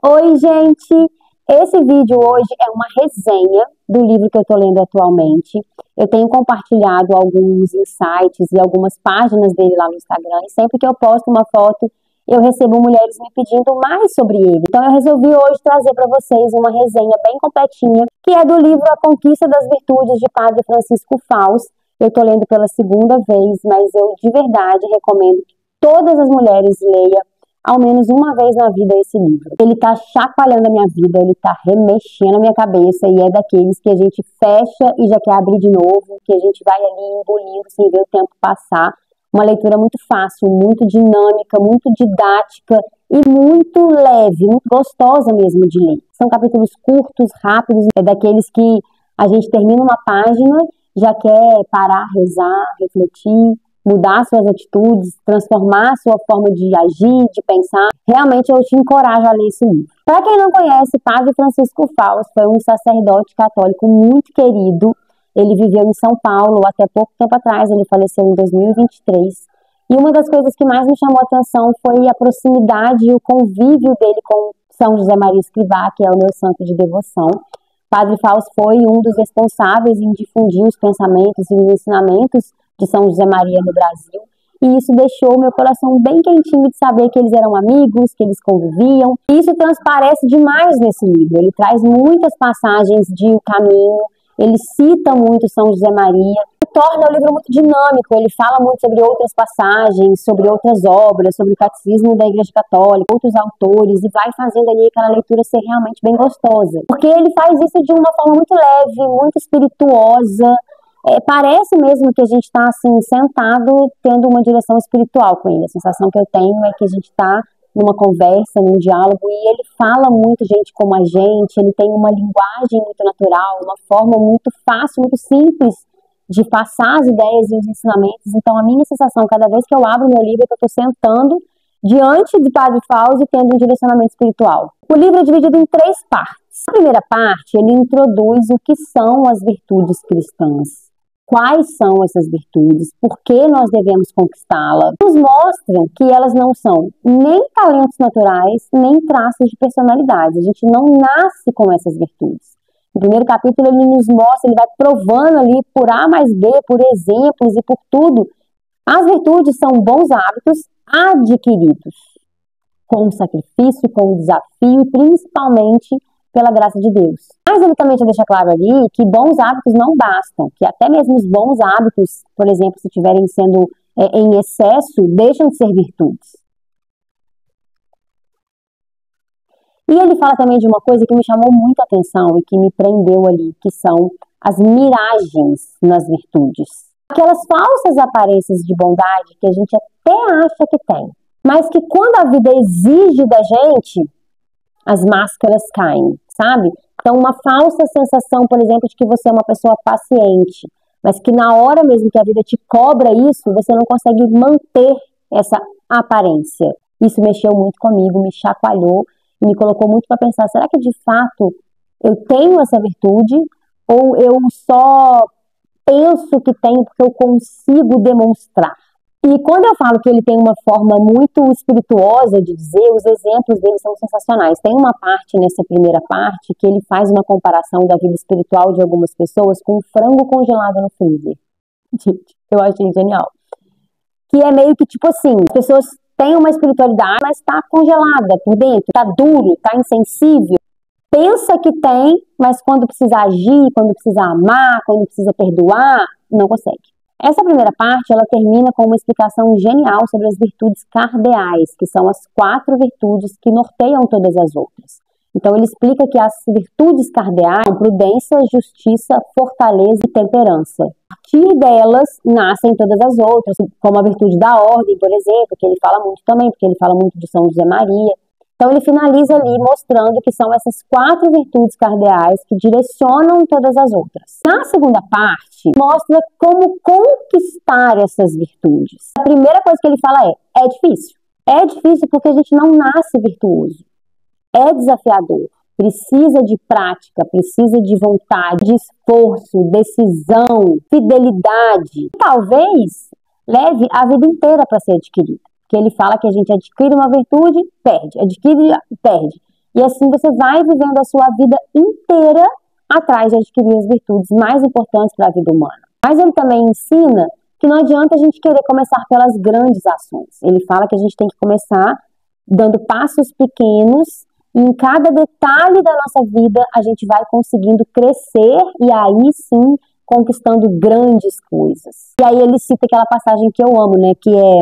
Oi, gente! Esse vídeo hoje é uma resenha do livro que eu estou lendo atualmente. Eu tenho compartilhado alguns insights e algumas páginas dele lá no Instagram, e sempre que eu posto uma foto, eu recebo mulheres me pedindo mais sobre ele. Então eu resolvi hoje trazer para vocês uma resenha bem completinha, que é do livro A Conquista das Virtudes, de Padre Francisco Fausto. Eu estou lendo pela segunda vez, mas eu de verdade recomendo que todas as mulheres leiam ao menos uma vez na vida esse livro. Ele tá chacoalhando a minha vida, ele tá remexendo a minha cabeça e é daqueles que a gente fecha e já quer abrir de novo, que a gente vai ali engolindo sem ver o tempo passar. Uma leitura muito fácil, muito dinâmica, muito didática e muito leve, muito gostosa mesmo de ler. São capítulos curtos, rápidos, é daqueles que a gente termina uma página, já quer parar, rezar, refletir, mudar suas atitudes, transformar sua forma de agir, de pensar. Realmente eu te encorajo a ler esse livro. Para quem não conhece, Padre Francisco Fausto foi um sacerdote católico muito querido. Ele viveu em São Paulo até pouco tempo atrás, ele faleceu em 2023. E uma das coisas que mais me chamou a atenção foi a proximidade e o convívio dele com São José Maria Escrivá, que é o meu santo de devoção. Padre Fausto foi um dos responsáveis em difundir os pensamentos e os ensinamentos de São José Maria no Brasil, e isso deixou meu coração bem quentinho de saber que eles eram amigos, que eles conviviam. Isso transparece demais nesse livro. Ele traz muitas passagens de O Caminho, ele cita muito São José Maria, torna o livro muito dinâmico. Ele fala muito sobre outras passagens, sobre outras obras, sobre o catecismo da Igreja Católica, outros autores, e vai fazendo ali aquela leitura ser realmente bem gostosa, porque ele faz isso de uma forma muito leve, muito espirituosa. Parece mesmo que a gente está assim, sentado, tendo uma direção espiritual com ele. A sensação que eu tenho é que a gente está numa conversa, num diálogo, e ele fala muito, gente, como a gente. Ele tem uma linguagem muito natural, uma forma muito fácil, muito simples de passar as ideias e os ensinamentos. Então a minha sensação, cada vez que eu abro meu livro, é que eu estou sentando diante de Padre Fausto e tendo um direcionamento espiritual. O livro é dividido em 3 partes. A primeira parte, ele introduz o que são as virtudes cristãs. Quais são essas virtudes? Por que nós devemos conquistá-las? Nos mostram que elas não são nem talentos naturais, nem traços de personalidade. A gente não nasce com essas virtudes. No primeiro capítulo ele nos mostra, ele vai provando ali por A mais B, por exemplos e por tudo. As virtudes são bons hábitos adquiridos, com sacrifício, com desafio e principalmente pela graça de Deus. Mas ele também já deixa claro ali que bons hábitos não bastam, que até mesmo os bons hábitos, por exemplo, se estiverem sendo em excesso, deixam de ser virtudes. E ele fala também de uma coisa que me chamou muita atenção e que me prendeu ali, que são as miragens nas virtudes. Aquelas falsas aparências de bondade que a gente até acha que tem, mas que quando a vida exige da gente, as máscaras caem, sabe? Então, uma falsa sensação, por exemplo, de que você é uma pessoa paciente, mas que na hora mesmo que a vida te cobra isso, você não consegue manter essa aparência. Isso mexeu muito comigo, me chacoalhou e me colocou muito para pensar, será que de fato eu tenho essa virtude ou eu só penso que tenho porque eu consigo demonstrar? E quando eu falo que ele tem uma forma muito espirituosa de dizer, os exemplos dele são sensacionais. Tem uma parte nessa primeira parte que ele faz uma comparação da vida espiritual de algumas pessoas com um frango congelado no freezer. Gente, eu achei genial. Que é meio que tipo assim, as pessoas têm uma espiritualidade, mas está congelada por dentro, está duro, está insensível. Pensa que tem, mas quando precisa agir, quando precisa amar, quando precisa perdoar, não consegue. Essa primeira parte, ela termina com uma explicação genial sobre as virtudes cardeais, que são as 4 virtudes que norteiam todas as outras. Então ele explica que as virtudes cardeais são prudência, justiça, fortaleza e temperança. A partir delas nascem todas as outras, como a virtude da ordem, por exemplo, que ele fala muito também, porque ele fala muito de São José Maria. Então ele finaliza ali mostrando que são essas 4 virtudes cardeais que direcionam todas as outras. Na segunda parte, mostra como conquistar essas virtudes. A primeira coisa que ele fala é difícil. É difícil porque a gente não nasce virtuoso. É desafiador. Precisa de prática, precisa de vontade, de esforço, decisão, fidelidade. Talvez leve a vida inteira para ser adquirida. Que ele fala que a gente adquire uma virtude, perde, adquire, perde. E assim você vai vivendo a sua vida inteira atrás de adquirir as virtudes mais importantes para a vida humana. Mas ele também ensina que não adianta a gente querer começar pelas grandes ações. Ele fala que a gente tem que começar dando passos pequenos e em cada detalhe da nossa vida a gente vai conseguindo crescer e aí sim conquistando grandes coisas. E aí ele cita aquela passagem que eu amo, né, que é: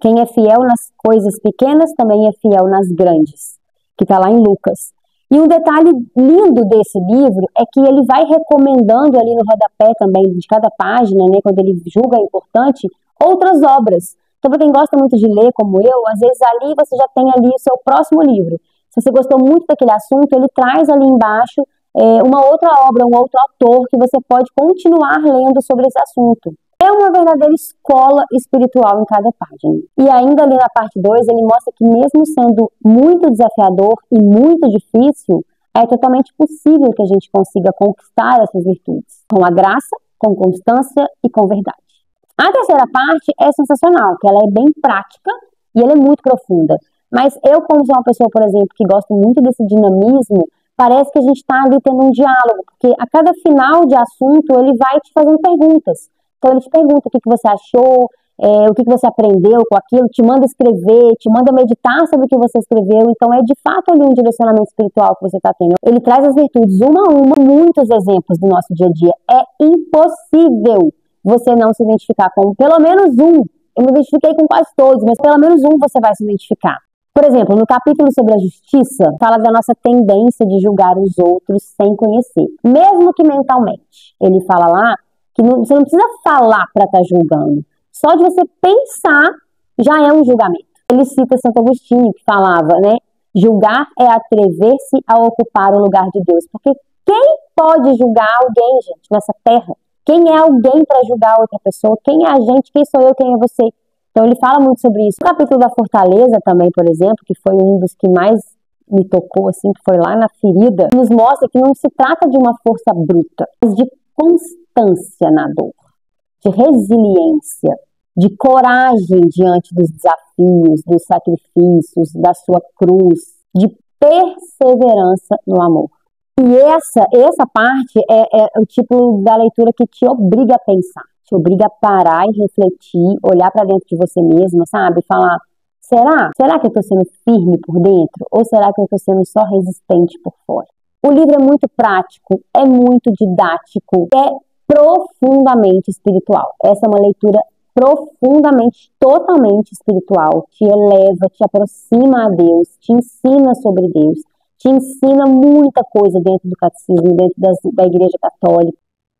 quem é fiel nas coisas pequenas também é fiel nas grandes, que está lá em Lucas. E um detalhe lindo desse livro é que ele vai recomendando ali no rodapé também de cada página, né, quando ele julga importante, outras obras. Então, para quem gosta muito de ler, como eu, às vezes ali você já tem ali o seu próximo livro. Se você gostou muito daquele assunto, ele traz ali embaixo uma outra obra, um outro autor que você pode continuar lendo sobre esse assunto. É uma verdadeira escola espiritual em cada página. E ainda ali na parte 2, ele mostra que mesmo sendo muito desafiador e muito difícil, é totalmente possível que a gente consiga conquistar essas virtudes, com a graça, com constância e com verdade. A terceira parte é sensacional, que ela é bem prática e ela é muito profunda. Mas eu, como sou uma pessoa, por exemplo, que gosta muito desse dinamismo, parece que a gente está ali tendo um diálogo, porque a cada final de assunto ele vai te fazendo perguntas. Então ele te pergunta o que você achou, o que você aprendeu com aquilo, te manda escrever, te manda meditar sobre o que você escreveu. Então é de fato ali um direcionamento espiritual que você está tendo. Ele traz as virtudes uma a uma, muitos exemplos do nosso dia a dia. É impossível você não se identificar com pelo menos um. Eu me identifiquei com quase todos, mas pelo menos um você vai se identificar. Por exemplo, no capítulo sobre a justiça, fala da nossa tendência de julgar os outros sem conhecer, mesmo que mentalmente. Ele fala lá que você não precisa falar para estar julgando. Só de você pensar já é um julgamento. Ele cita Santo Agostinho, que falava, né? Julgar é atrever-se a ocupar o lugar de Deus. Porque quem pode julgar alguém, gente, nessa terra? Quem é alguém para julgar outra pessoa? Quem é a gente? Quem sou eu? Quem é você? Então ele fala muito sobre isso. O capítulo da fortaleza também, por exemplo, que foi um dos que mais me tocou, assim, que foi lá na ferida, nos mostra que não se trata de uma força bruta, mas de constância na dor, de resiliência, de coragem diante dos desafios, dos sacrifícios, da sua cruz, de perseverança no amor. E essa parte é o tipo da leitura que te obriga a pensar, te obriga a parar e refletir, olhar para dentro de você mesma, sabe? Falar, será que eu estou sendo firme por dentro? Ou será que eu estou sendo só resistente por fora? O livro é muito prático, é muito didático, é profundamente espiritual. Essa é uma leitura profundamente, totalmente espiritual, te eleva, te aproxima a Deus, te ensina sobre Deus, te ensina muita coisa dentro do catecismo, dentro da Igreja Católica.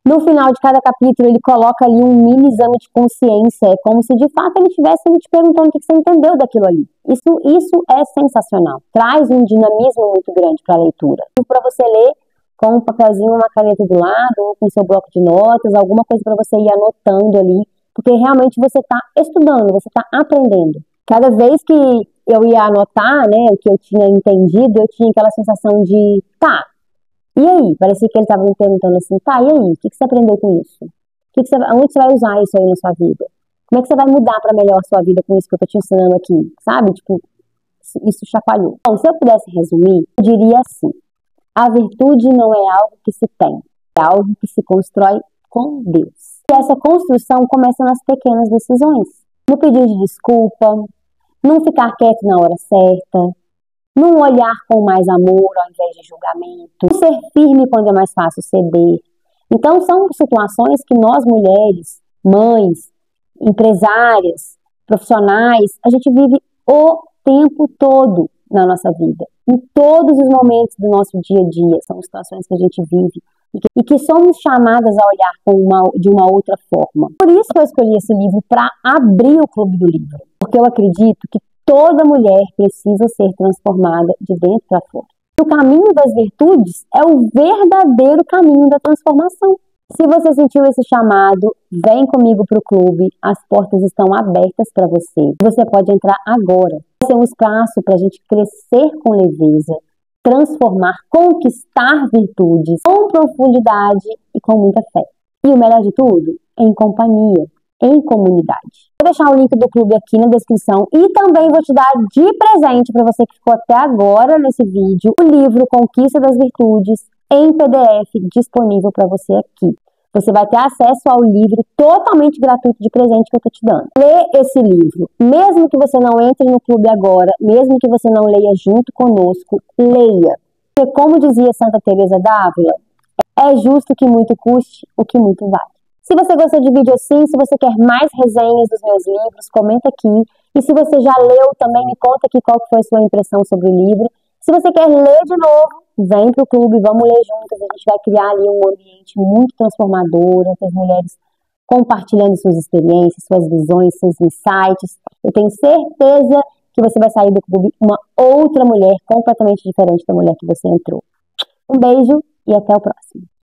No final de cada capítulo, ele coloca ali um mini exame de consciência, é como se de fato ele estivesse te perguntando o que você entendeu daquilo ali. Isso é sensacional, traz um dinamismo muito grande para a leitura. E para você ler com um papelzinho, uma caneta do lado, ou com seu bloco de notas, alguma coisa para você ir anotando ali, porque realmente você está estudando, você está aprendendo. Cada vez que eu ia anotar, né, o que eu tinha entendido, eu tinha aquela sensação de, tá, e aí? Parecia que ele estava me perguntando assim, tá, e aí? O que você aprendeu com isso? Onde você vai usar isso aí na sua vida? Como é que você vai mudar para melhor a sua vida com isso que eu tô te ensinando aqui? Sabe? Tipo, isso chacoalhou. Bom, se eu pudesse resumir, eu diria assim, a virtude não é algo que se tem, é algo que se constrói com Deus. E essa construção começa nas pequenas decisões. No pedir de desculpa, não ficar quieto na hora certa, não olhar com mais amor ao invés de julgamento, ser firme quando é mais fácil ceder. Então são situações que nós mulheres, mães, empresárias, profissionais, a gente vive o tempo todo na nossa vida. Em todos os momentos do nosso dia a dia, são situações que a gente vive e que somos chamadas a olhar de uma outra forma. Por isso que eu escolhi esse livro para abrir o Clube do Livro, porque eu acredito que toda mulher precisa ser transformada de dentro para fora. O caminho das virtudes é o verdadeiro caminho da transformação. Se você sentiu esse chamado, vem comigo para o clube, as portas estão abertas para você. Você pode entrar agora. Vai ser um espaço para a gente crescer com leveza, transformar, conquistar virtudes com profundidade e com muita fé. E o melhor de tudo, em companhia. em comunidade. Vou deixar o link do clube aqui na descrição e também vou te dar de presente para você que ficou até agora nesse vídeo o livro Conquista das Virtudes em PDF disponível para você aqui. Você vai ter acesso ao livro totalmente gratuito de presente que eu estou te dando. Lê esse livro. Mesmo que você não entre no clube agora, mesmo que você não leia junto conosco, leia. Porque como dizia Santa Teresa d'Ávila, é justo que muito custe o que muito vale. Se você gostou de vídeo assim, se você quer mais resenhas dos meus livros, comenta aqui. E se você já leu, também me conta aqui qual foi a sua impressão sobre o livro. Se você quer ler de novo, vem pro clube, vamos ler juntas. A gente vai criar ali um ambiente muito transformador, entre as mulheres compartilhando suas experiências, suas visões, seus insights. Eu tenho certeza que você vai sair do clube uma outra mulher completamente diferente da mulher que você entrou. Um beijo e até o próximo.